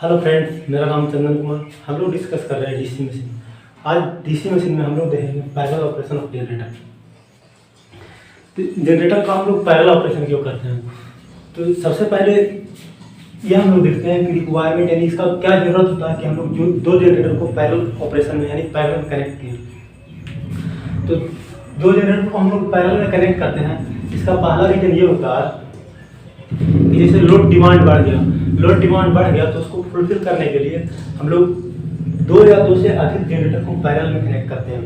Hello friends, मेरा नाम चंदन कुमार। हम लोग डिस्कस कर रहे हैं डीसी मशीन। आज डीसी मशीन में हम लोग देखेंगे पैरेलल ऑपरेशन ऑफ जनरेटर। तो जनरेटर का हम लोग पैरेलल ऑपरेशन क्यों करते हैं? तो सबसे पहले ये हम लोग देखते हैं कि रिक्वायरमेंट यानी इसका क्या जरूरत होता है कि हम लोग जो दो जनरेटर को पैरेलल ऑपरेशन में यानी पैरेलल कनेक्ट किए। तो दो जनरेटर को हम लोग पैरेलल में कनेक्ट करते हैं। इसका पहला रीजन ये होता है कि जैसे लोड डिमांड बढ़ गया तो उसको फुलफिल करने के लिए हम लोग दो या दो से अधिक जनरेटर को पैरेलल में कनेक्ट करते हैं।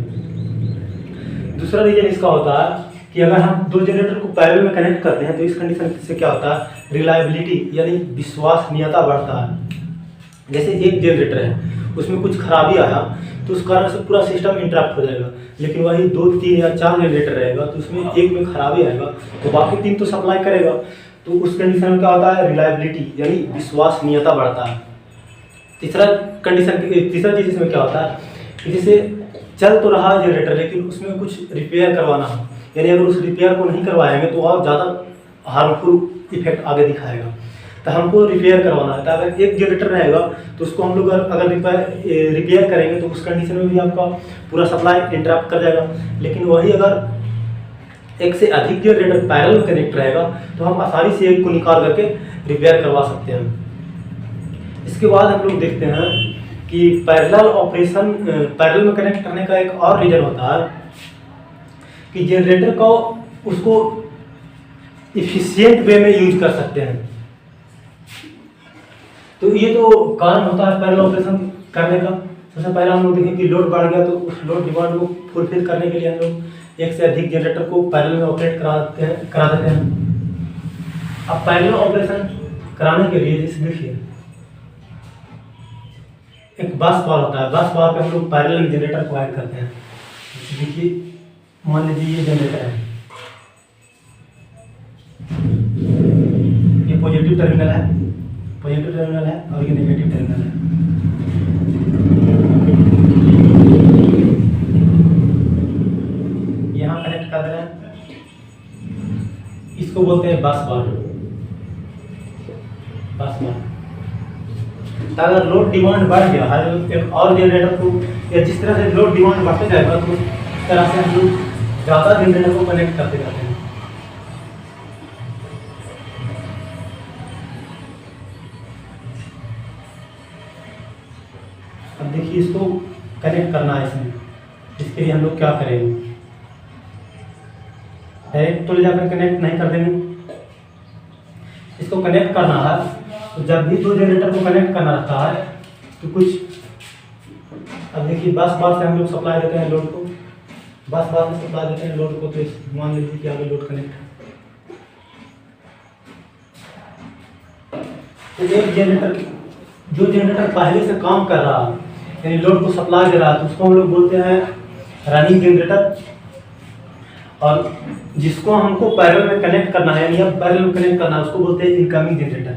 दूसरा रीजन इसका होता है कि अगर हम दो जनरेटर को पैरेलल में कनेक्ट करते हैं तो इस कंडीशन से क्या होता है, रिलायबिलिटी यानी विश्वसनीयता बढ़ता है। जैसे एक जनरेटर है, उसमें कुछ खराबी आया तो उस कारण से पूरा सिस्टम इंटरप्ट हो जाएगा। लेकिन वही 2, 3 या 4 जनरेटर रहेगा तो उसमें एक में खराबी आएगा तो बाकी 3 तो सप्लाई करेगा। तो उस कंडीशन में क्या होता है, रिलायबिलिटी यानी विश्वसनीयता बढ़ता है। तीसरा चीज़ इसमें क्या होता है कि जैसे चल तो रहा है जनरेटर लेकिन उसमें कुछ रिपेयर करवाना हो, यानी अगर उस रिपेयर को नहीं करवाएंगे तो और ज़्यादा हार्मफुल इफेक्ट आगे दिखाएगा। तो हमको रिपेयर करवाना है। तो अगर एक जनरेटर रहेगा तो उसको हम लोग अगर रिपेयर करेंगे तो उस कंडीशन में भी आपका पूरा सप्लाई इंटरप्ट कर जाएगा। लेकिन वही अगर एक से अधिक जनरेटर पैरेलल में कनेक्ट रहेगा तो हम आसानी से एक को निकाल करके रिपेयर करवा सकते हैं। इसके बाद हम लोग देखते हैं कि पैरेलल में कनेक्ट करने का एक और रीजन होता है कि जनरेटर को उसको इफिशिएंट वे में यूज कर सकते हैं। तो ये तो कारण होता है पैरेलल ऑपरेशन करने का। सबसे पहले हम लोग देखें कि लोड बढ़ गया तो उस लोड डिमांड को फुलफिल करने के लिए हम लोग एक से अधिक जनरेटर को पैरेलल में ऑपरेट करा देते हैं। अब पैरेलल ऑपरेशन कराने के लिए जैसे देखिए एक बस बार होता है। बस बार पे हम लोग पैरेलल में जनरेटर को ऐड करते हैं। देखिए मान लीजिए ये जनरेटर है, ये पॉजिटिव टर्मिनल है और ये नेगेटिव टर्मिनल है। यहाँ कनेक्ट कर रहे हैं, इसको बोलते हैं बस बार। तो अगर लोड डिमांड बढ़ गया है एक और जनरेटर को, या जिस तरह से लोड डिमांड बढ़ते जाएगा तो उस तरह से हम लोग ज़्यादा जनरेटर को कनेक्ट करते जाते हैं। अब देखिए इसको कनेक्ट करना है इसमें। इसके लिए हम लोग क्या करेंगे, डायरेक्ट तो ले जाकर कनेक्ट नहीं कर देंगे। इसको कनेक्ट करना है तो जब भी दो जनरेटर को कनेक्ट करना रहता है तो कुछ, अब देखिए बस बार से हम लोग सप्लाई देते हैं लोड को, तो मान लीजिए कि आगे लोड कनेक्ट है। तो एक जनरेटर जो जनरेटर पहले से काम कर रहा है यानी लोड को सप्लाई दे रहा है तो उसको हम लोग बोलते हैं रनिंग जनरेटर। और जिसको हमको पैरेलल में कनेक्ट करना है यानी अब पैरेलल में कनेक्ट करना है उसको बोलते हैं इनकमिंग जनरेटर।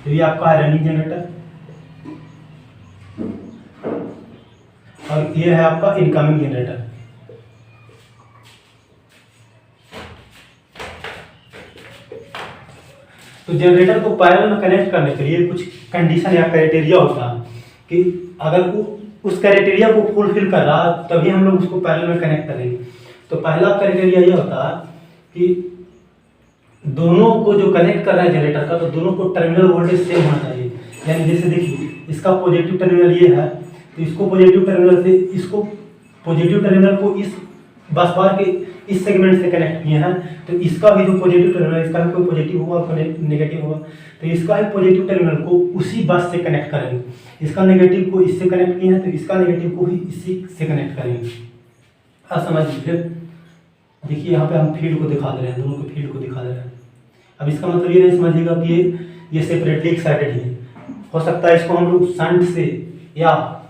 तो ये आपका है रनिंग जनरेटर और ये है आपका इनकमिंग जनरेटर। तो जनरेटर को पैरेलल में कनेक्ट करने के लिए कुछ कंडीशन या क्राइटेरिया होता है कि अगर वो उस क्राइटेरिया को फुलफिल कर रहा है तभी हम लोग उसको पैरेलल में कनेक्ट करेंगे। तो पहला क्राइटेरिया ये होता है कि दोनों को जो कनेक्ट कर रहा है जनरेटर का तो दोनों को टर्मिनल वोल्टेज सेम होना चाहिए। यानी जैसे देखिए इसका पॉजिटिव टर्मिनल ये है तो इसको पॉजिटिव टर्मिनल को इस बस बार के इस सेगमेंट से कनेक्ट किए हैं तो इसका भी जो पॉजिटिव टर्मिनल इसका भी कोई पॉजिटिव होगा और नेगेटिव होगा। तो इसका ही पॉजिटिव टर्मिनल को उसी बस से कनेक्ट करेंगे। इसका नेगेटिव को इससे कनेक्ट किए हैं तो इसका नेगेटिव को भी इसी से कनेक्ट करेंगे। अब समझ लीजिए, देखिए यहाँ पे हम फील्ड को दिखा दे रहे हैं, दोनों के फील्ड को दिखा दे रहे हैं। अब इसका मतलब ये नहीं समझिएगा कि ये सेपरेटली एक्साइटेड है। हो सकता है इसको हम लोग शंट से या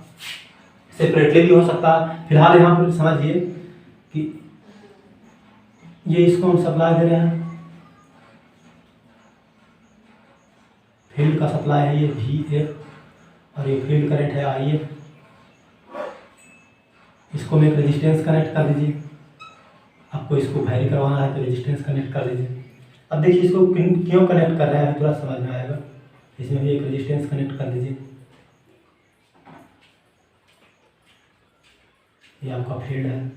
सेपरेटली भी हो सकता है। फिलहाल यहाँ पर समझिए कि ये इसको हम सप्लाई दे रहे हैं, फील्ड का सप्लाई है ये VF और ये फील्ड करंट है IF। इसको में एक रेजिस्टेंस कनेक्ट कर दीजिए। आपको इसको वैरी करवाना है तो रेजिस्टेंस कनेक्ट कर दीजिए। अब देखिए इसको क्यों कनेक्ट कर रहे हैं थोड़ा समझ में आएगा। इसमें भी एक रेजिस्टेंस कनेक्ट कर दीजिए। ये आपका फील्ड है,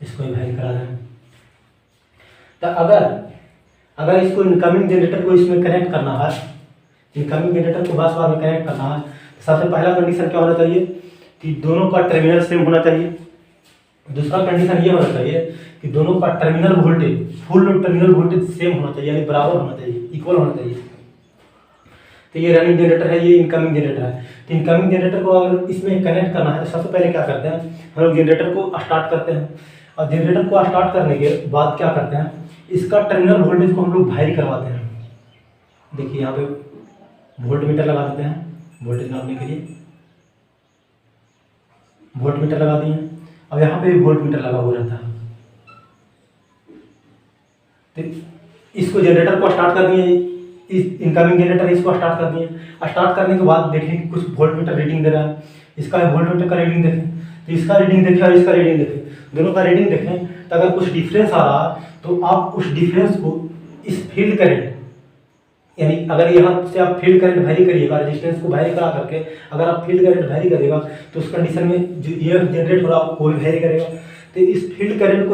इसको ही वेरी करा दें। तो अगर इसको इनकमिंग जनरेटर को इसमें कनेक्ट करना है, इनकमिंग जनरेटर को बस बार में कनेक्ट करना है, तो सबसे पहला कंडीशन क्या होना चाहिए कि दोनों का टर्मिनल सेम होना चाहिए। दूसरा कंडीशन ये होना चाहिए कि दोनों का terminal voltage, full load terminal voltage same होना चाहिए, यानी बराबर होना चाहिए, इक्वल होना चाहिए। तो ये रनिंग जनरेटर है, ये इनकमिंग जनरेटर है। तो इनकमिंग जनरेटर को अगर इसमें कनेक्ट करना है तो सबसे पहले क्या करते हैं, हम लोग जनरेटर को स्टार्ट करते हैं, और जनरेटर को स्टार्ट करने के बाद क्या करते हैं, इसका टर्मिनल वोल्टेज को हम लोग वेरी करवाते हैं। देखिए यहाँ पे वोल्ट मीटर लगा देते हैं, वोल्टेज नापने के लिए वोल्ट मीटर लगा दिए। अब यहाँ पे भी वोल्ट मीटर लगा हुआ रहता है। तो इसको जनरेटर को स्टार्ट कर दिए, इस इनकमिंग जनरेटर इसको स्टार्ट कर दिए। स्टार्ट करने के बाद देखें कि कुछ वोल्ट मीटर रीडिंग दे रहा है, इसका वोल्ट मीटर का रीडिंग देखें, तो इसका रीडिंग देखें और इसका रीडिंग देखें, दोनों का रीडिंग देखें। तो अगर कुछ डिफरेंस आ रहा है तो आप उस डिफरेंस को इस फील्ड करंट, यानी अगर यहाँ से आप फील्ड करंट वेरी करिएगा, रेजिस्टेंस को वेरी करा करके अगर आप फील्ड करंट वेरी करेगा तो उस कंडीशन में जो ये जनरेट हो रहा है वो भी वेरी करेगा। तो इस फील्ड करंट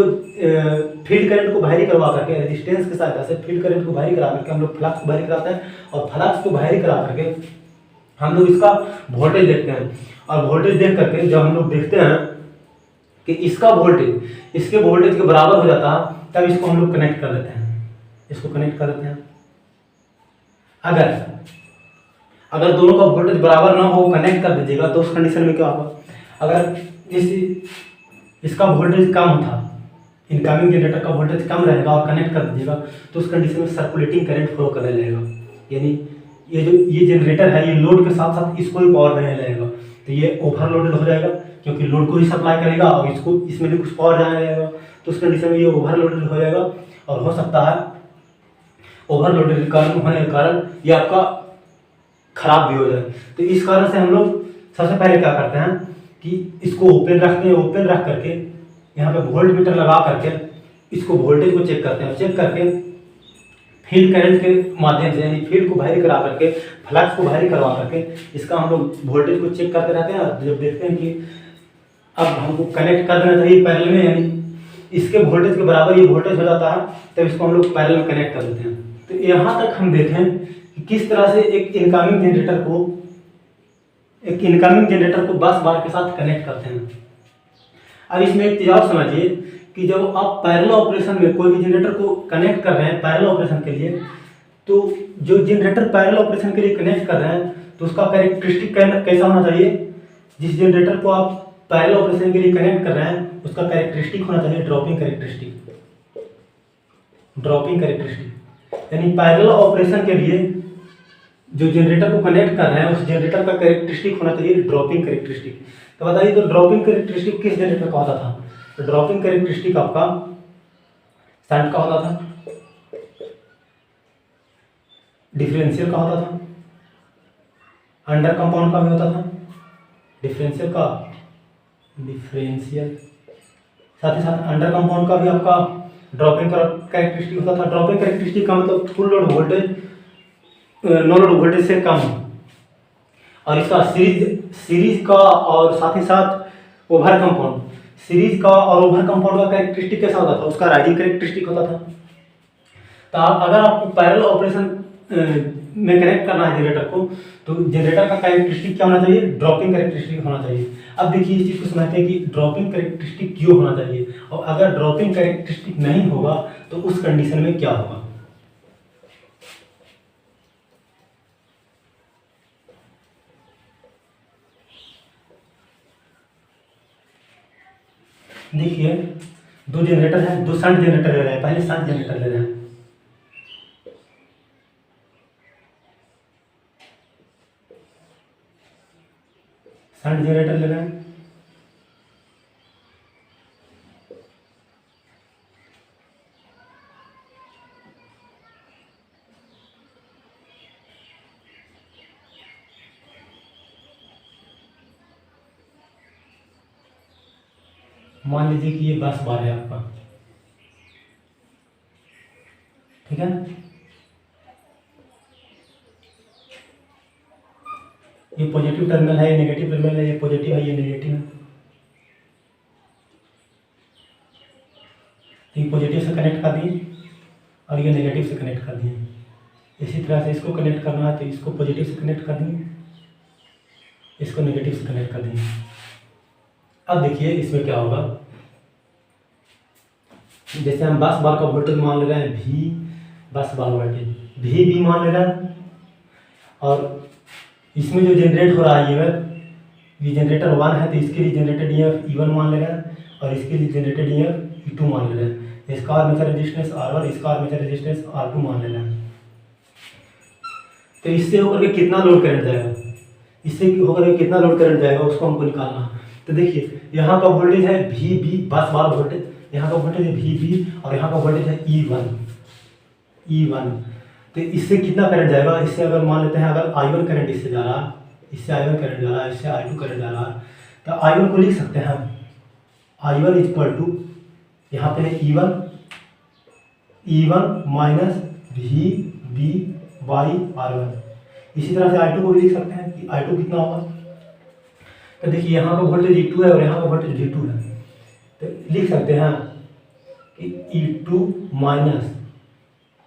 को वेरी करवा करके, रेजिस्टेंस की सहायता से फील्ड करंट को वेरी करा करके हम लोग फ्लक्स को वेरी कराते हैं, और फ्लक्स को वेरी करा करके हम लोग इसका वोल्टेज देखते हैं। और वोल्टेज देख करके जब हम लोग देखते हैं कि इसका वोल्टेज इसके वोल्टेज के बराबर हो जाता है, तब इसको हम लोग कनेक्ट कर देते हैं, इसको कनेक्ट कर देते हैं। अगर दोनों का वोल्टेज बराबर ना हो, कनेक्ट कर दीजिएगा, तो उस कंडीशन में क्या होगा, अगर इसका वोल्टेज कम था, इनकमिंग जनरेटर का वोल्टेज कम रहेगा और कनेक्ट कर दीजिएगा, तो उस कंडीशन में सर्कुलेटिंग करंट फ्लो करने लगेगा, यानी ये जनरेटर है, ये लोड के साथ साथ इसको भी पावर देने लगेगा। तो ये ओवरलोडेड हो जाएगा, क्योंकि लोड को ही सप्लाई करेगा और इसको इसमें भी कुछ पावर जाने लगेगा, तो उस कंडीशन में ये ओवरलोडेड हो जाएगा। और हो सकता है ओवरलोडेड होने के कारण ये आपका खराब भी हो जाए। तो इस कारण से हम लोग सबसे पहले क्या करते हैं कि इसको ओपन रखते हैं, ओपन रख करके यहाँ पे वोल्ट मीटर लगा करके इसको वोल्टेज को चेक करते हैं, चेक करके फील्ड करंट के माध्यम से, यानी फील्ड को वेरी करा करके, फ्लक्स को वेरी करवा करके इसका हम लोग वोल्टेज को चेक करते रहते हैं। और जब देखते हैं कि अब हमको कनेक्ट कर देना चाहिए पैरेलल में, यानी इसके वोल्टेज के बराबर ये वोल्टेज हो जाता है, तब इसको हम लोग पैरेलल में कनेक्ट कर देते हैं। तो यहाँ तक हम देखें कि किस तरह से एक इनकमिंग जनरेटर को बस बार के साथ कनेक्ट करते हैं। अब इसमें एक चीज और समझिए कि जब आप पैरेलल ऑपरेशन में कोई भी जनरेटर को कनेक्ट कर रहे हैं पैरेलल ऑपरेशन के लिए, तो जो जनरेटर पैरेलल ऑपरेशन के लिए कनेक्ट कर रहे हैं तो उसका कैरेक्टरिस्टिक कैसा होना चाहिए, जिस जनरेटर को आप पैरेलल ऑपरेशन के लिए कनेक्ट कर रहे हैं उसका कैरेक्टरिस्टिक होना चाहिए ड्रॉपिंग कैरेक्टरिस्टिक। यानी पैरेलल ऑपरेशन के लिए जो जनरेटर को कनेक्ट कर रहे हैं उस जनरेटर का कैरेक्टरिस्टिक होना चाहिए ड्रॉपिंग कैरेक्टरिस्टिक। तो बताइए, तो ड्रॉपिंग कैरेक्टरिस्टिक किस जनरेटर का होता था? तो ड्रॉपिंग कैरेक्टरिस्टिक आपका शंट का होता था, डिफरेंशियल का होता था, अंडर कंपाउंड का भी होता था, डिफरेंशियल साथ ही साथ अंडर कंपाउंड का भी आपका ड्रॉपिंग कैरेक्टरिस्टिक होता था। ड्रॉपिंग कैरेक्टरिस्टिक का मतलब full load voltage no load voltage से कम, और इसका सीरीज का और साथ ही साथ ओवर कंपाउंड, सीरीज का और ओवर कंपाउंड का कैरेक्टरिस्टिक कैसा होता था? उसका राइजिंग कैरेक्टरिस्टिक होता था। तो अगर आपको पैरेलल ऑपरेशन में कनेक्ट करना है जनरेटर को, तो जनरेटर का कैरेक्टरिस्टिक क्या होना चाहिए? ड्रॉपिंग कैरेक्टरिस्टिक होना चाहिए। अब देखिए इस चीज़ को समझते हैं कि ड्रॉपिंग कैरेक्टरिस्टिक क्यों होना चाहिए, और अगर ड्रॉपिंग कैरेक्टरिस्टिक नहीं होगा तो उस कंडीशन में क्या होगा। देखिए दो जनरेटर हैं, दो शंट जनरेटर ले रहे हैं, पहले शंट जनरेटर ले रहे हैं। शंट जनरेटर ले रहे हैं, मान लीजिए कि ये 10 बार है आपका, ठीक है। ये पॉजिटिव टर्मिनल है, ये नेगेटिव टर्मिनल है, ये पॉजिटिव है, ये नेगेटिव है। ये पॉजिटिव से कनेक्ट कर दिए और ये नेगेटिव से कनेक्ट कर दिए। इसी तरह से इसको कनेक्ट करना है तो इसको पॉजिटिव से कनेक्ट कर दिए, इसको नेगेटिव से कनेक्ट कर दिए। अब देखिए इसमें क्या होगा, जैसे हम 10 बार का वोल्टेज मान ले रहे हैं V, 10 बार वोल्टेज V मान ले रहे हैं, और इसमें जो जनरेट हो रहा है ये जनरेटर 1 है तो इसके लिए जनरेटेड EMF E1 मान ले रहे हैं और इसके लिए जनरेटेड EMF E2 मान ले रहे हैं। इसका आर्मेचर रेजिस्टेंस R1, इसका आर्मेचर रेजिस्टेंस R2 मान ले रहे हैं। तो इससे होकर के कितना लोड करंट जाएगा, इससे होकर के कितना लोड करंट जाएगा उसको हमको निकालना है। तो देखिए यहाँ का वोल्टेज है VB 10 बार वोल्टेज, यहाँ का वोल्टेज है VB और यहाँ का वोल्टेज है E1। तो इससे कितना करंट जाएगा, इससे अगर मान लेते हैं अगर I1 करंट इससे जा रहा है, इससे I1 करंट जा रहा है, इससे I2 करंट जा रहा है, तो I1 को लिख सकते हैं हम I1 इक्वल टू यहाँ पे है E1 minus VB by R1। इसी तरह से I2 को भी लिख सकते हैं कि I2 कितना होगा। तो देखिए यहाँ का वोल्टेज E2 है और यहाँ का वोल्टेज V2 है, तो लिख सकते हैं कि E2 माइनस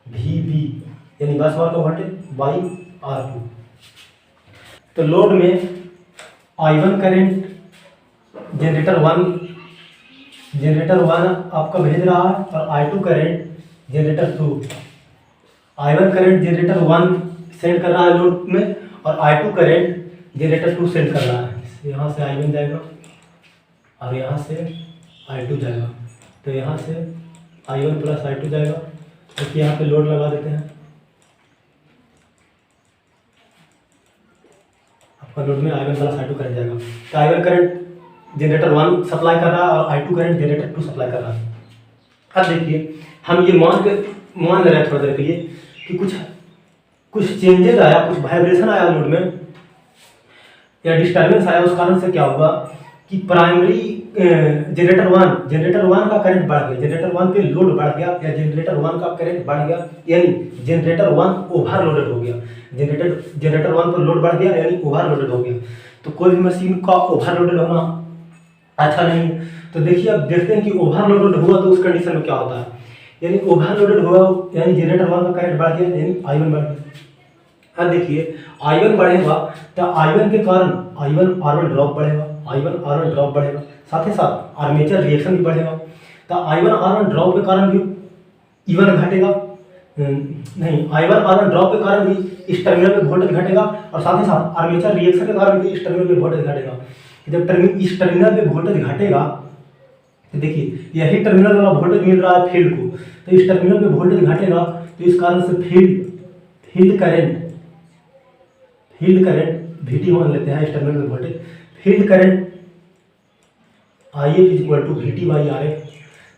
VB यानी 10 बार का वोल्टेज बाई R2। तो लोड में I1 करंट जनरेटर 1 आपका भेज रहा है और I2 current generator 2। I1 current generator 1 send कर रहा है लोड में और I2 करंट जनरेटर 2 सेंड कर रहा है। यहाँ से I1 जाएगा और यहाँ से I2 जाएगा, तो यहाँ से I1 प्लस I2 जाएगा। तो यहाँ पे लोड लगा देते हैं, आपका लोड में I1 प्लस I2 करंट जाएगा। तो I1 करंट जनरेटर 1 सप्लाई कर रहा है और I2 करंट जनरेटर 2 सप्लाई कर रहा है। अब देखिए हम ये मान ले रहे हैं थोड़ा देर के लिए कि कुछ चेंजेस आया, कुछ वाइब्रेशन आया लोड में या डिस्टर्बेंस आया, उस कारण से क्या हुआ कि प्राइमरी जनरेटर 1 का करंट बढ़ गया, जनरेटर 1 पे लोड बढ़ गया या जनरेटर 1 का करंट बढ़ गया यानी जनरेटर 1 ओवरलोडेड हो गया। जनरेटर 1 पर लोड बढ़ गया यानी ओवरलोडेड हो गया। तो कोई भी मशीन का ओवरलोडेड होना अच्छा नहीं है। तो देखिए अब देखते हैं कि ओवरलोडेड हुआ तो उस कंडीशन में क्या होता है, यानी ओवरलोडेड हुआ यानी जनरेटर 1 का करंट बढ़ गया यानी I1 बढ़ गया। अब देखिए I1 बढ़ेगा तो I1 के कारण I1 R1 ड्रॉप बढ़ेगा, साथ ही साथ आर्मेचर रिएक्शन भी बढ़ेगा। तो I1 R1 ड्रॉप के कारण भी E1 घटेगा, I1 R1 ड्रॉप के कारण भी इस टर्मिनल पे वोल्टेज घटेगा और साथ ही साथ आर्मेचर रिएक्शन के कारण भी इस टर्मिनल पे वोल्टेज घटेगा। जब इस टर्मिनल पे वोल्टेज घटेगा तो देखिए यही टर्मिनल वाला वोल्टेज मिल रहा है फील्ड को, तो इस टर्मिनल पे वोल्टेज घटेगा तो इस कारण से फील्ड करंट VT मान लेते हैं इस टर्मिनल पे voltage, field current IF equal to VT by RF।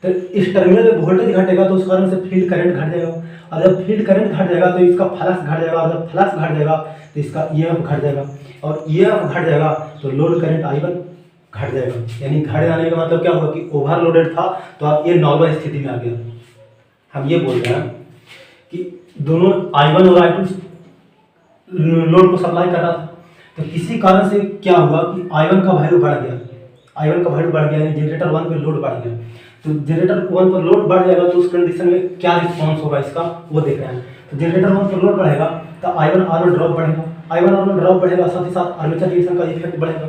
तो इस टर्मिनल पे वोल्टेज घटेगा तो उस कारण से फील्ड करंट घट जाएगा, और जब फील्ड करंट घट जाएगा तो इसका फ्लक्स घट जाएगा, और जब फ्लक्स घट जाएगा तो इसका EMF घट जाएगा, और EMF घट जाएगा तो लोड करंट I1 घट जाएगा। यानी घट जाने का मतलब क्या होगा कि ओवरलोडेड था तो अब ये नॉर्मल स्थिति में आ गया। हम ये बोल रहे हैं कि दोनों I1 और I2 लोड को सप्लाई कर रहा था, तो किसी कारण से क्या हुआ कि I1 का वैल्यू बढ़ गया यानी जनरेटर 1 पे लोड बढ़ गया। तो जनरेटर 1 पर लोड बढ़ जाएगा तो उस कंडीशन में क्या रिस्पॉन्स होगा इसका वो देख रहे हैं। तो जनरेटर 1 पर लोड बढ़ेगा तो I1 R1 ड्रॉप बढ़ेगा, साथ ही साथ आर्मेचर रिएक्शन का इफेक्ट बढ़ेगा।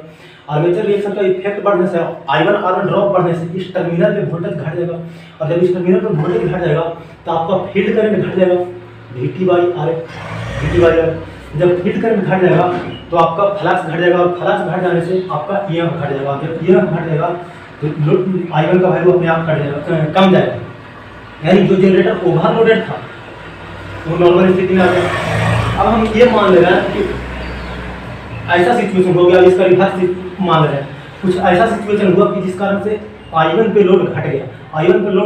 आर्मेचर रिएक्शन का इफेक्ट बढ़ने से I1 R1 ड्रॉप बढ़ने से इस टर्मिनल पे वोल्टेज घट जाएगा, और जब इस टर्मिनल पे वोल्टेज घट जाएगा तो आपका फील्ड करंट घट जाएगा VT बाई RF। जब फील्ड करंट घट जाएगा तो आपका फ्लक्स घट जाएगा, और फ्लक्स घट जाने से आपका EMF घट जाएगा। जब EMF घट जाएगा तो I1 का वैल्यू अपने आप कम जाएगा, यानी जो जनरेटर ओवरलोडेड था वो नॉर्मल स्थिति में आ गया। अब हम ये मान ले रहे हैं कि ऐसा सिचुएशन हो गया, इसका रिवर्स मान रहे हैं, कुछ ऐसा सिचुएशन हुआ कि जिस कारण से I1 पे लोड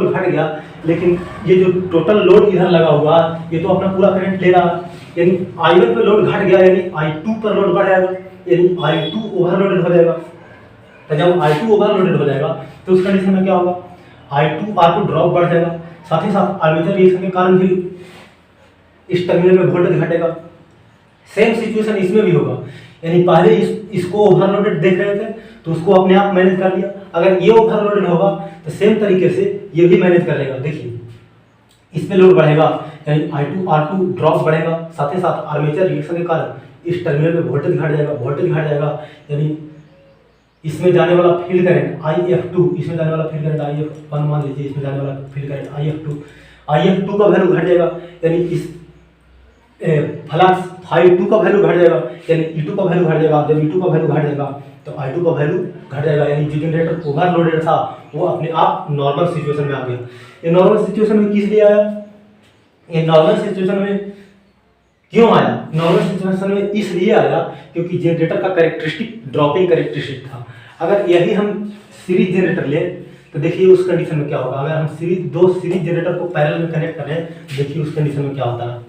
घट गया, लेकिन ये जो टोटल लोड इधर लगा हुआ ये तो अपना पूरा करंट ले रहा, यानी I1 पे लोड घट गया यानी I2 पर लोड बढ़ जाएगा, यानी I2 ओवरलोडेड हो जाएगा। तो जब I2 ओवरलोडेड हो जाएगा तो उस कंडीशन में क्या होगा, I2 R2 ड्रॉप बढ़ जाएगा, साथ ही साथ आर्मेचर रिएक्शन के कारण भी इस टर्मिनल में वोल्टेज घटेगा। सेम सिचुएशन इसमें भी होगा, यानी पहले इसको ओवरलोडेड देख रहे थे तो उसको अपने आप मैनेज कर लिया। अगर ये ओवरलोडेड होगा तो सेम तरीके से ये भी मैनेज कर लेगा। देखिए इसमें लोड बढ़ेगा यानी I2 R2 ड्रॉप बढ़ेगा, साथ ही साथ आर्मेचर रिएक्शन के कारण इस टर्मिनल में वोल्टेज घट जाएगा, यानी इसमें जाने वाला फील्ड करंट IF2, इसमें जाने वाला फील्ड करंट IF1 मान लीजिए, इसमें जाने वाला फील्ड करंट IF2 का वैल्यू घट जाएगा, यानी इस फ्लक्स I2 का वैल्यू घट जाएगा, यानी E2 का वैल्यू घट जाएगा। जब E2 का वैल्यू घट जाएगा तो I2 का वैल्यू घट जाएगा, यानी जो जनरेटर ओवरलोडेड था वो अपने आप नॉर्मल सिचुएशन में आ गया। ये नॉर्मल सिचुएशन में किस लिए आया? ये नॉर्मल सिचुएशन में क्यों आया? नॉर्मल सिचुएशन में इसलिए आया क्योंकि जनरेटर का कैरेक्टरिस्टिक ड्रॉपिंग कैरेक्टरिस्टिक था। अगर यही हम सीरीज जनरेटर लें तो देखिए उस कंडीशन में क्या होगा। अगर हम दो सीरीज जनरेटर को पैरेलल में कनेक्ट करें, देखिए उस कंडीशन में क्या होता है।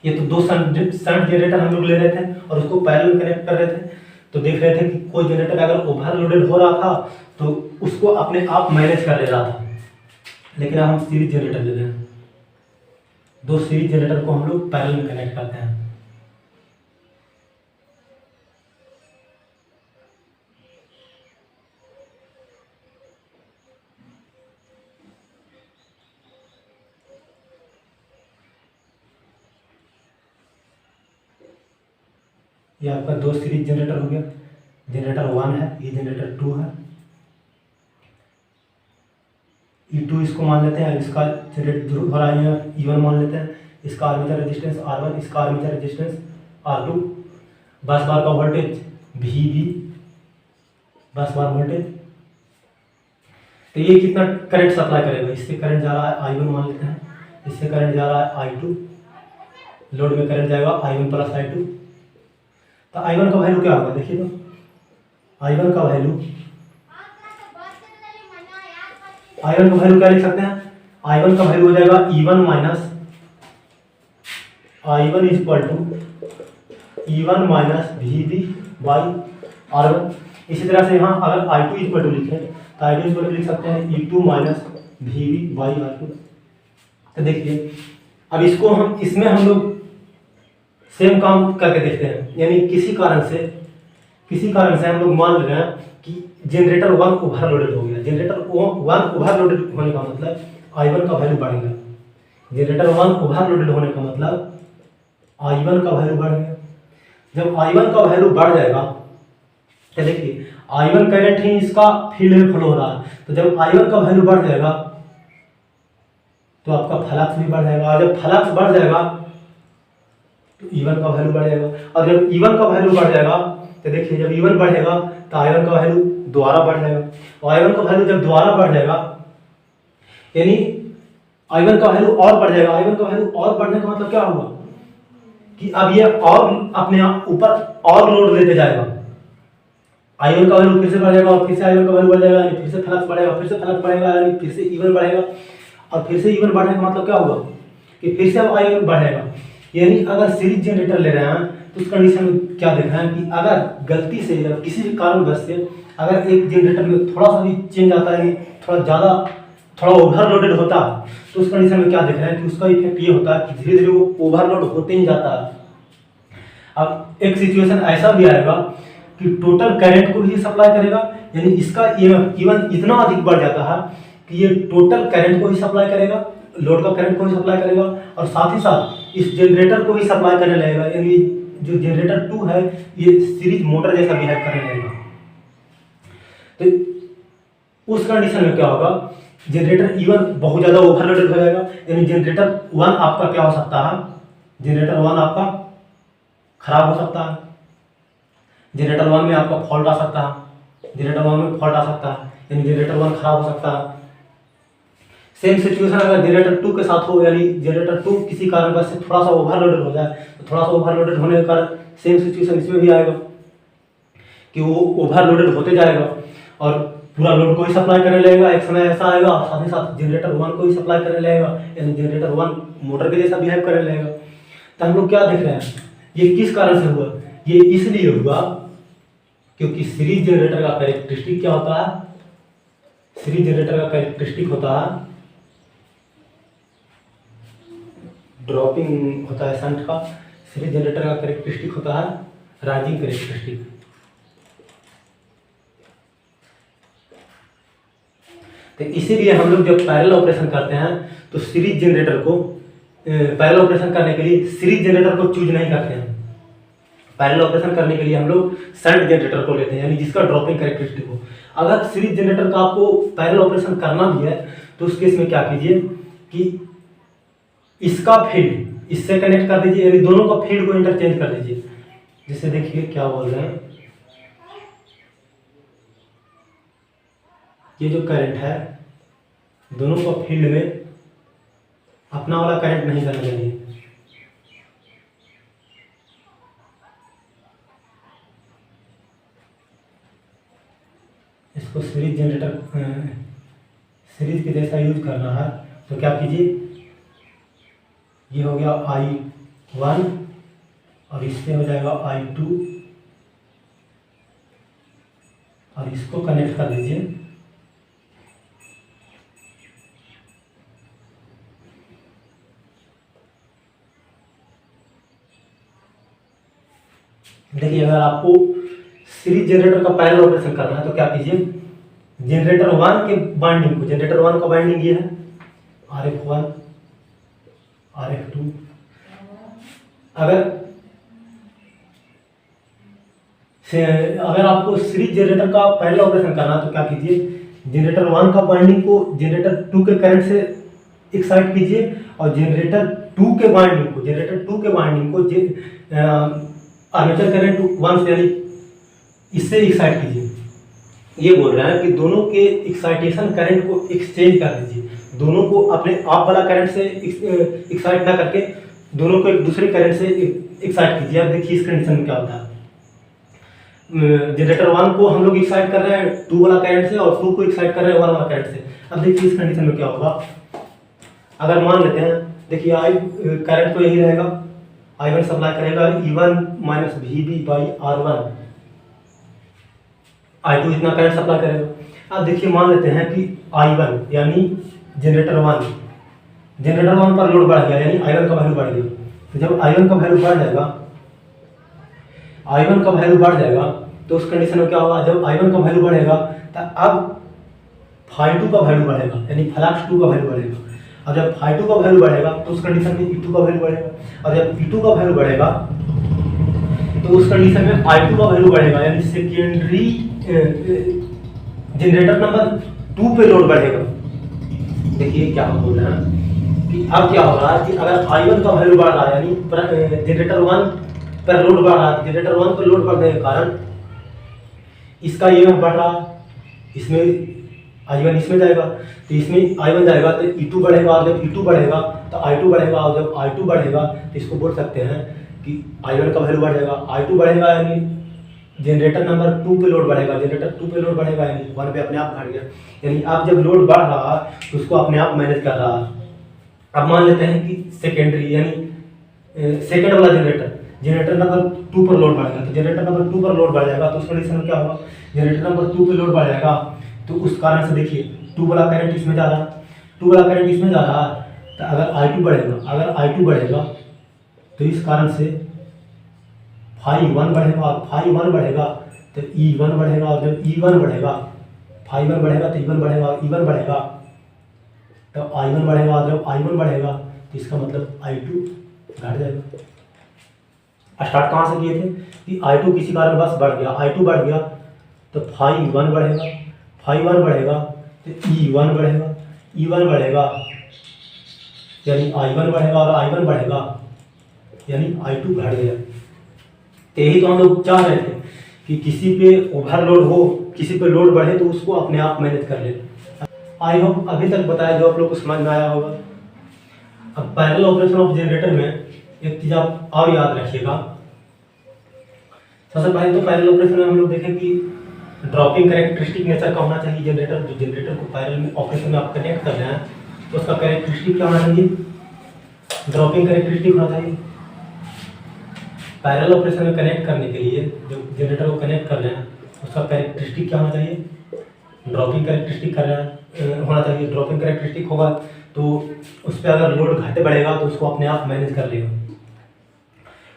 ये तो दो शंट जनरेटर हम लोग ले रहे थे और उसको पैरेलल में कनेक्ट कर रहे थे, तो देख रहे थे कि कोई जनरेटर अगर ओवरलोडेड हो रहा था तो उसको अपने आप मैनेज कर ले रहा था। लेकिन अब हम सीरीज जनरेटर ले रहे हैं, दो सीरीज जनरेटर को हम लोग पैरेलल में कनेक्ट करते हैं। ये आपका दो सीरीज जनरेटर हो गया, जनरेटर 1 है, ये जनरेटर 2 है। E2 इसको मान लेते हैं, इसका जनरेट जो हो रहा है E1 मान लेते हैं, इसका आर्मेचर रेजिस्टेंस R1, इसका आर्मेचर रेजिस्टेंस R2, बस बार का वोल्टेज VB, बस बार वोल्टेज। तो ये कितना करंट सप्लाई करेगा? इससे करंट जा रहा है I1 मान लेते हैं, इससे करंट जा रहा है I2, लोड में करंट जाएगा I1 प्लस I2। तो I1 का वैल्यू क्या होगा? देखिए तो I1 का वैल्यू क्या लिख सकते हैं? I1 का वैल्यू हो जाएगा E1 minus I1 is equal to E1 minus VB by R1। इसी तरह से यहाँ अगर I2 इक्वल टू लिखें तो I2 इक्वल टू लिख सकते हैं E2 minus VB by R2। तो देखिए अब इसको इसमें हम लोग सेम काम करके देखते हैं, यानी किसी कारण से हम लोग मान रहे हैं कि जनरेटर 1 ओवरलोडेड हो गया। जनरेटर 1 ओवरलोडेड होने का मतलब I1 का वैल्यू बढ़ेगा। जनरेटर 1 ओवरलोडेड होने का मतलब I1 का वैल्यू बढ़ गया। जब I1 का वैल्यू बढ़ जाएगा तो देखिए I1 करंट ही इसका फील्ड में फ्लो हो रहा है, तो जब I1 का वैल्यू बढ़ जाएगा तो आपका फ्लक्स भी बढ़ जाएगा, और जब फ्लक्स बढ़ जाएगा तो E1 का वैल्यू बढ़ जाएगा, और जब E1 का वैल्यू बढ़ जाएगा तो देखिए जब E1 बढ़ेगा तो I1 का वैल्यू दोबारा बढ़ जाएगा, और I1 का वैल्यू जब दोबारा बढ़ जाएगा यानी I1 का वैल्यू और बढ़ जाएगा। I1 का वैल्यू और बढ़ने का मतलब क्या होगा कि अब ये और अपने ऊपर और लोड लेते जाएगा। I1 का वैल्यू फिर से बढ़ जाएगा, और फिर से I1 का वैल्यू बढ़ जाएगा, यानी फिर से फ्लक्स बढ़ेगा, फिर से फ्लक्स बढ़ेगा, यानी फिर से E1 बढ़ेगा, और फिर से E1 बढ़ने का मतलब क्या होगा कि फिर से अब I1 बढ़ेगा। यानी अगर सीरीज जनरेटर ले रहे हैं तो उस कंडीशन में क्या देख रहे हैं कि अगर गलती से या किसी भी कारणवश से अगर एक जनरेटर में थोड़ा सा भी चेंज आता है, थोड़ा ओवरलोडेड होता है, तो उस कंडीशन में क्या देख रहे हैं कि उसका इफेक्ट ये होता है कि धीरे धीरे वो ओवरलोड होते ही जाता है। अब एक सिचुएशन ऐसा भी आएगा कि टोटल करंट को भी सप्लाई करेगा, यानी इसका इवन इतना अधिक बढ़ जाता है कि ये टोटल करंट को ही सप्लाई करेगा, लोड का करंट को ही सप्लाई करेगा, और साथ ही साथ इस जनरेटर को ही सप्लाई करने लगेगा। यानी जो जनरेटर 2 है ये सीरीज मोटर जैसा बिहेव करने लगेगा। तो उस कंडीशन में क्या होगा, जनरेटर E1 बहुत ज़्यादा ओवरलोडेड हो जाएगा, यानी जनरेटर 1 आपका क्या हो सकता है, जनरेटर 1 आपका खराब हो सकता है, जनरेटर 1 में आपका फॉल्ट आ सकता है, यानी जनरेटर 1 खराब हो सकता है। सेम सिचुएशन अगर जनरेटर 2 के साथ हो, यानी जनरेटर 2 किसी कारणवश से थोड़ा सा ओवरलोडेड हो जाए, तो थोड़ा सा ओवरलोडेड होने के कारण सेम सिचुएशन इसमें भी आएगा कि वो ओवरलोडेड होते जाएगा और पूरा लोड को ही सप्लाई करने लगेगा। एक समय ऐसा आएगा साथ ही साथ जनरेटर 1 को ही सप्लाई करने लगेगा, यानी जनरेटर 1 मोटर के जैसा बिहेव करने लगेगा। तो हम लोग क्या देख रहे हैं, ये किस कारण से हुआ? ये इसलिए हुआ क्योंकि सीरीज जनरेटर का कैरेक्टरिस्टिक क्या होता है, सीरीज जनरेटर का कैरेक्टरिस्टिक होता है ड्रॉपिंग होता है शंट का। सीरीज जनरेटर का कैरेक्टरिस्टिक होता है राइजिंग कैरेक्टरिस्टिक। तो इसीलिए हम लोग जब पैरेलल ऑपरेशन करते हैं तो सीरीज जनरेटर को पैरेलल ऑपरेशन करने के लिए सीरीज जनरेटर को चूज नहीं करते हैं। पैरेलल ऑपरेशन करने के लिए हम लोग शंट जनरेटर को लेते हैं, यानी जिसका ड्रॉपिंग कैरेक्टरिस्टिक हो। अगर सीरीज जनरेटर का आपको पैरेलल ऑपरेशन करना भी है तो उस केस में क्या कीजिए कि इसका फील्ड इससे कनेक्ट कर दीजिए, यानी दोनों का फील्ड को इंटरचेंज कर दीजिए। जैसे देखिए क्या बोल रहे हैं, ये जो करंट है दोनों को फील्ड में अपना वाला करंट नहीं करना चाहिए। इसको सीरीज जनरेटर सीरीज के जैसा यूज करना है तो क्या कीजिए, ये हो गया I1 और इससे हो जाएगा I2 और इसको कनेक्ट कर दीजिए। देखिए अगर आपको सीरीज जनरेटर का पैरेलल ऑपरेशन करना है तो क्या कीजिए, जनरेटर 1 के बाइंडिंग को, जनरेटर 1 का बाइंडिंग ये है RF1 RF2। अगर आपको सीरीज जनरेटर का पैरेलल ऑपरेशन करना है तो क्या कीजिए, जनरेटर 1 का बाइंडिंग को जनरेटर 2 के करंट से एक्साइट कीजिए और जनरेटर 2 के बाइंडिंग को आर्मेचर करंट 1 से यानी इससे एक्साइट कीजिए। ये बोल रहे हैं कि दोनों के एक्साइटेशन करंट को एक्सचेंज कर दीजिए, दोनों को अपने आप वाला करंट से एक्साइट ना करके दोनों को एक दूसरे करंट से एक्साइट कीजिए। अब देखिए इस कंडीशन में क्या होता है, जनरेटर 1 को हम लोग एक्साइट कर रहे हैं 2 वाला करंट से और 2 को एक्साइट कर रहे हैं 1 वाला करंट से। अब देखिए इस कंडीशन में क्या होगा, अगर मान लेते हैं, देखिए करंट तो यही रहेगा, I1 सप्लाई करेगा E1 माइनस VB/R1, I2 इतना करंट सप्लाई करेगा। अब देखिए मान लेते हैं कि I1 यानी जनरेटर 1 पर लोड बढ़ गया, यानी I1 का वैल्यू बढ़ गया। तो जब I1 का वैल्यू बढ़ जाएगा तो उस कंडीशन में क्या होगा, जब I1 का वैल्यू बढ़ेगा तो अब Φ2 का वैल्यू बढ़ेगा, यानी फ्लक्स 2 का वैल्यू बढ़ेगा। और जब Φ2 का वैल्यू बढ़ेगा तो उस कंडीशन में E2 का वैल्यू बढ़ेगा, और जब E2 का वैल्यू बढ़ेगा तो उस कंडीशन में I2 का वैल्यू बढ़ेगा, यानी सेकेंडरी जनरेटर नंबर 2 पे लोड बढ़ेगा। देखिए क्या बोल रहे हैं कि अब क्या हो रहा है कि अगर I1 का वैल्यू बढ़ रहा है, यानी जनरेटर 1 पर लोड बढ़ रहा है, जनरेटर 1 पर लोड बढ़ने के कारण इसका EMF बढ़ रहा है, इसमें I1 इसमें जाएगा, तो इसमें I1 जाएगा तो E2 बढ़ेगा, और जब E2 बढ़ेगा तो I2 बढ़ेगा, और जब I2 बढ़ेगा तो इसको बोल सकते हैं कि I1 का वैल्यू बढ़ जाएगा, I2 बढ़ेगा यानी जनरेटर नंबर 2 पे लोड बढ़ेगा, जनरेटर 2 पे लोड बढ़ेगा यानी 1 पे अपने आप घट गया, यानी अब जब लोड बढ़ रहा है तो उसको अपने आप मैनेज कर रहा है। अब मान लेते हैं कि सेकेंडरी यानी सेकेंड वाला जनरेटर नंबर 2 पर लोड बढ़ेगा, तो जनरेटर नंबर 2 पर लोड बढ़ जाएगा तो उस कंडीशन में क्या होगा, जनरेटर नंबर 2 पे लोड बढ़ जाएगा तो उस कारण से देखिए 2 वाला करंट इसमें जा रहा है, 2 वाला करंट इसमें जा रहा है, तो अगर I2 बढ़ेगा तो इस कारण से Φ1 बढ़ेगा, और Φ1 बढ़ेगा तो E1 बढ़ेगा, और जब E1 बढ़ेगा Φ1 बढ़ेगा तो E1 बढ़ेगा, और E1 बढ़ेगा तो I1 बढ़ेगा, और जब I1 बढ़ेगा तो इसका मतलब I2 घट जाएगा। स्टार्ट कहाँ से किए थे कि I2 किसी कारण बस बढ़ गया, I2 बढ़ गया तो Φ1 बढ़ेगा, Φ1 बढ़ेगा तो E1 बढ़ेगा, E1 बढ़ेगा यानी I1 बढ़ेगा, और I1 बढ़ेगा यानी I2 घट गया। तो यही तो हम लोग चाह रहे थे कि किसी पे ओवरलोड हो, किसी पे लोड बढ़े तो उसको अपने आप मैनेज कर ले। आई होप अभी तक बताया जो आप लोग को समझ में आया होगा। अब पैरेलल ऑपरेशन ऑफ जनरेटर में एक चीज़ आप और याद रखिएगा। सबसे पहले तो पैरेलल ऑपरेशन में हम लोग देखें कि ड्रॉपिंग कैरेक्टरिस्टिक नेचर का होना चाहिए जनरेटर, जो जनरेटर को पैरेलल में ऑपरेशन में आप कनेक्ट कर रहे हैं तो उसका कैरेक्टरिस्टिक क्या होना चाहिए, ड्रॉपिंग कैरेक्टरिस्टिक होना चाहिए। पैरेलल ऑपरेशन में कनेक्ट करने के लिए जो जनरेटर को कनेक्ट कर रहे हैं उसका कैरेक्टरिस्टिक क्या होना चाहिए, ड्रॉपिंग कैरेक्टरिस्टिक कर रहे हैं होना चाहिए। ड्रॉपिंग कैरेक्टरिस्टिक होगा तो उस पर अगर लोड घट बढ़ेगा तो उसको अपने आप मैनेज कर लेगा।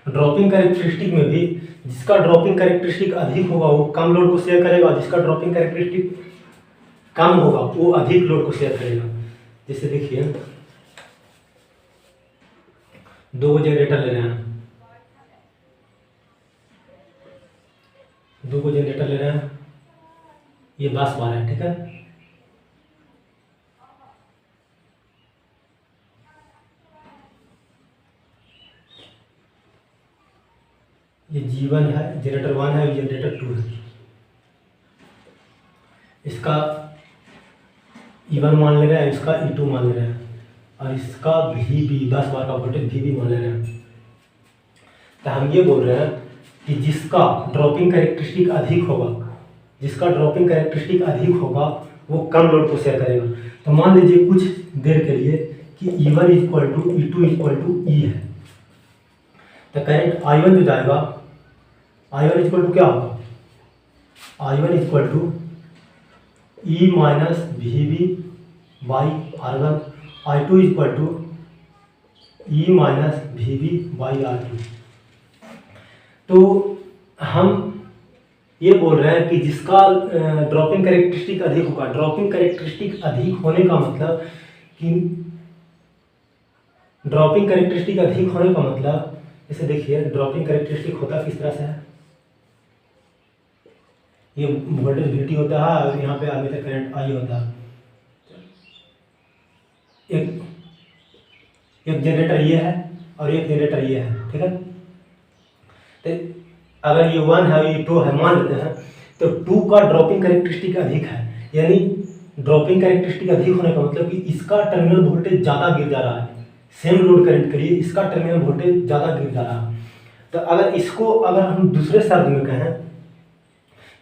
ड्रॉपिंग कैरेक्टरिस्टिक में भी जिसका ड्रॉपिंग कैरेक्टरिस्टिक अधिक होगा वो कम लोड को शेयर करेगा, जिसका ड्रॉपिंग कैरेक्टरिस्टिक कम होगा वो अधिक लोड को शेयर करेगा। जैसे देखिए 2 जनरेटर ले रहे हैं, 2 जनरेटर ले रहे हैं, ये बस बार है, ठीक है। ये G1 है, जनरेटर 1 है, जनरेटर 2 है। इसका E1 मान ले रहे हैं, इसका E2 मान ले रहे हैं, और इसका VB 10 बार का वोल्टेज VB मान ले रहे हैं। तो हम ये बोल रहे हैं कि जिसका ड्रॉपिंग कैरेक्टरिस्टिक अधिक होगा, जिसका ड्रॉपिंग कैरेक्टरिस्टिक अधिक होगा वो कम लोड को शेयर करेगा। तो मान लीजिए कुछ देर के लिए कि E1 equal to E2 equal to E है, तो करंट I1 जो जाएगा, I1 इक्वल टू क्या होगा, I1 equal to E minus VB by R1, I2 equal to E minus VB by R2। तो हम ये बोल रहे हैं कि जिसका ड्रॉपिंग कैरेक्टरिस्टिक अधिक होगा, ड्रॉपिंग कैरेक्टरिस्टिक अधिक होने का मतलब कि ड्रॉपिंग कैरेक्टरिस्टिक अधिक होने का मतलब, जैसे देखिए ड्रॉपिंग कैरेक्टरिस्टिक होता किस तरह से है, ये वोल्टेज VT होता है और यहाँ पे आर्मेचर करंट I होता है। एक जनरेटर ये है और एक जनरेटर ये है, ठीक है। तो अगर ये 1 है ये 2 है मान लेते हैं, तो 2 का ड्रॉपिंग कैरेक्टरिस्टिक अधिक है, यानी ड्रॉपिंग कैरेक्टरिस्टिक अधिक होने का मतलब कि इसका टर्मिनल वोल्टेज ज़्यादा गिर जा रहा है, सेम लोड करंट के लिए इसका टर्मिनल वोल्टेज ज़्यादा गिर जा रहा है। तो अगर इसको अगर हम दूसरे शब्द में कहें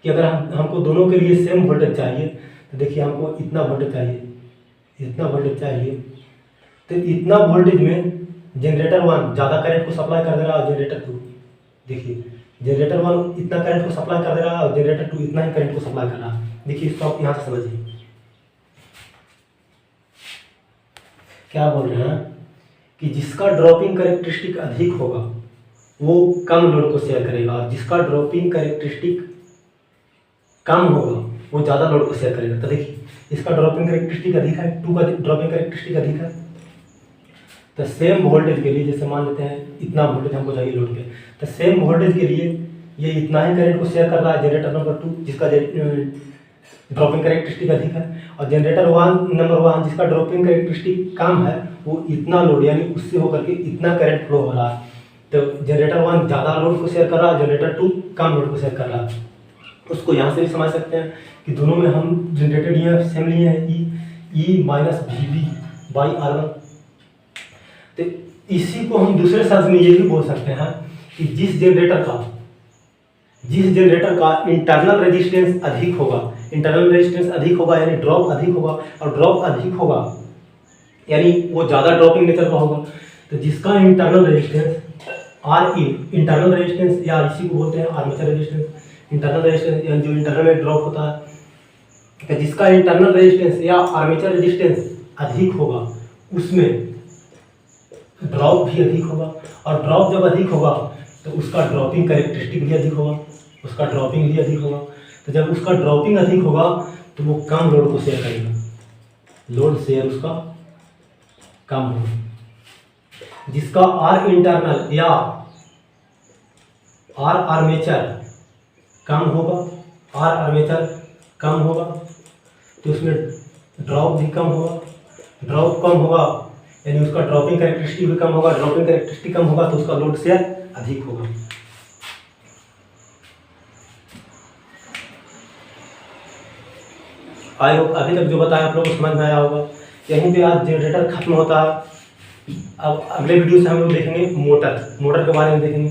कि अगर हमको दोनों के लिए सेम वोल्टेज चाहिए, तो देखिए हमको इतना वोल्टेज चाहिए, इतना वोल्टेज चाहिए, तो इतना वोल्टेज में जनरेटर 1 ज़्यादा करंट को सप्लाई कर दे रहा है और जनरेटर 2 देखिए जनरेटर 1 इतना करंट को सप्लाई कर दे रहा है और जनरेटर 2 इतना ही करंट को सप्लाई कर रहा है। देखिए इसको आप यहाँ से समझिए क्या बोल रहे हैं कि जिसका ड्रॉपिंग कैरेक्टरिस्टिक अधिक होगा वो कम लोड को शेयर करेगा, और जिसका ड्रॉपिंग कैरेक्टरिस्टिक कम होगा वो ज़्यादा लोड को शेयर करेगा। तो देखिए इसका ड्रॉपिंग कैरेक्टरिस्टिक अधिक है, 2 का ड्रॉपिंग कैरेक्टरिस्टिक अधिक है, तो सेम वोल्टेज के लिए जैसे मान लेते हैं इतना वोल्टेज हमको चाहिए लोड पे, तो सेम वोल्टेज के लिए ये इतना ही करंट को शेयर कर रहा है जनरेटर नंबर 2 जिसका ड्रॉपिंग कैरेक्टरिस्टिक अधिक है, और जनरेटर नंबर 1 जिसका ड्रॉपिंग कैरेक्टरिस्टिक कम है वो इतना लोड यानी उससे होकर के इतना करंट फ्लो हो रहा है। तो जनरेटर 1 ज़्यादा लोड को शेयर कर रहा है, जनरेटर 2 कम लोड को शेयर कर रहा है। उसको यहाँ से भी समझ सकते हैं कि दोनों में हम जनरेटर लिए सेम लिए हैं E minus VB by R1। तो इसी को हम दूसरे शब्द में ये भी बोल सकते हैं कि जिस जनरेटर का इंटरनल रेजिस्टेंस अधिक होगा, इंटरनल रेजिस्टेंस अधिक होगा यानी ड्रॉप अधिक होगा, और ड्रॉप अधिक होगा यानी वो ज़्यादा ड्रॉपिंग नेचर का होगा। तो जिसका इंटरनल रेजिस्टेंस इंटरनल रेजिस्टेंस या इसी को बोलते हैं आर्मेचर रेजिस्टेंस, इंटरनल रेजिस्टेंस यानी जो इंटरनल में ड्रॉप होता है। तो जिसका इंटरनल रेजिस्टेंस या आर्मेचर रेजिस्टेंस अधिक होगा उसमें ड्रॉप भी अधिक होगा, और ड्रॉप जब अधिक होगा तो उसका ड्रॉपिंग कैरेक्टरिस्टिक भी अधिक होगा, उसका ड्रॉपिंग भी अधिक होगा। तो जब उसका ड्रॉपिंग अधिक होगा तो वो कम लोड को शेयर करेगा, लोड शेयर उसका कम होगा। जिसका आर इंटरनल या आर आर्मेचर कम होगा, आर आर्मेचर कम होगा तो उसमें ड्रॉप भी कम होगा, ड्रॉप कम होगा यानी उसका ड्रॉपिंग कैरेक्टरिस्टिक भी कम होगा, ड्रॉपिंग कैरेक्टरिस्टिक कम होगा तो उसका लोड शेयर अधिक होगा। आई होप अभी तक जो बताया आप लोगों को समझ में आया होगा। यहीं पे आज जनरेटर खत्म होता है। अब अगले वीडियो से हम लोग देखेंगे मोटर के बारे में देखेंगे।